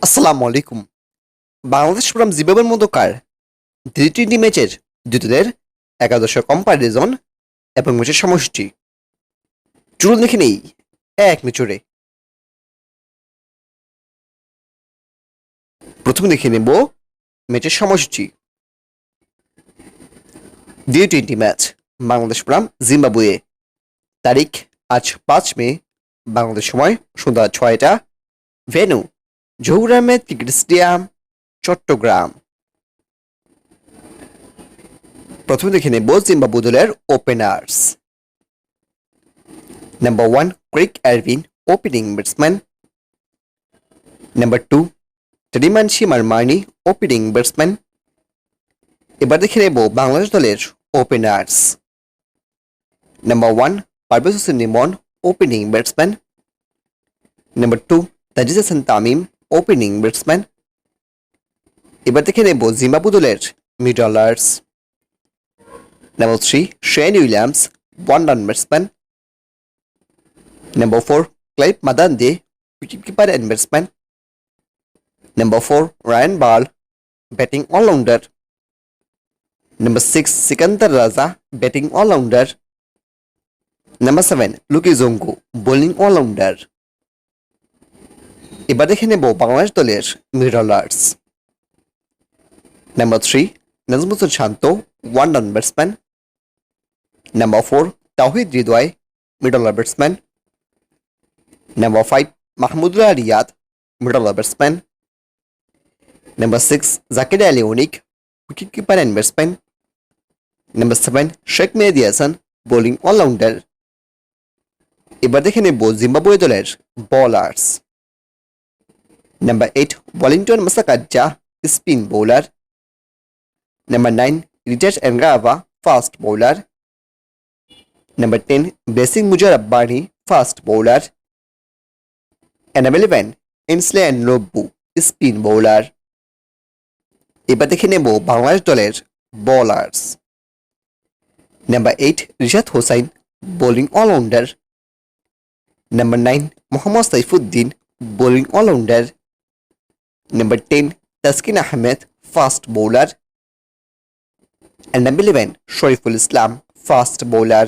আসসালামু আলাইকুম। বাংলাদেশ বনাম জিম্বাবুয়ের মধ্যকার টি-টোয়েন্টি ম্যাচের দ্বিতীয়ের একাদশের কম্পারিজন এবং ম্যাচের সমষ্টি। চলুন দেখে নেই এক নজরে। প্রথমে দেখে নেব ম্যাচের সমষ্টি। টি-টোয়েন্টি ম্যাচ বাংলাদেশ বনাম জিম্বাবুয়ে। তারিখ আজ 5 মে, বাংলাদেশ সময় সন্ধ্যা 6টা। Venue Zahur Ahmed cricket stadium, Chattogram. প্রথমে দেখে নেব জিম্বাবু দলের openers. Number 1, Craig Erwin, opening batsman. Number 2, Tadimanshi Marmani, opening batsman. এবার দেখে নেব বাংলাদেশ দলের openers. Number 1, Parvez Hossain Limon, opening batsman. Number 2, Tajid Hasan Tamim, opening batsman. এবার দেখে নেব জিম্বাবু দলের মিডলার্স। Number 3, Shane Williams, one-down batsman. Number 4, Clive Madande, wicketkeeper and batsman. Number 4, Ryan Ball, batting all-rounder. Number 6, Sikandar Raza, batting all-rounder. Number 7, Luki Zongo, bowling all-rounder. এবার দেখে নেব বাংলাদেশ দলের মিডলার্স। Number 3, Nazmul Shanto, one-down batsman. Number 4, Towhid Hridoy, middle batsman. Number 5, Mahmudullah Riyad, middle batsman. Number 6, Zakir Ali Anik, wicketkeeper and batsman. Number 7, Sheikh Mehedi Hasan, bowling all-rounder. এবার দেখে নেব Zimbabwe দলের bowlers. Number 8, Wellington Masakadza, spin bowler. Number 9, Richard Ngarava, fast bowler. Number 10, Blessing Muzarabani, fast bowler. And number 11, Ainsley নব্বু, spin bowler. এবার দেখে নেব বাংলাদেশ দলের bowlers. Number 8, Rishad Hossain, bowling allrounder. Number 9, Mohammad Saifuddin, bowling allrounder. Number 10, Taskin Ahmed, fast bowler. And number 11, Shoriful Islam, fast bowler.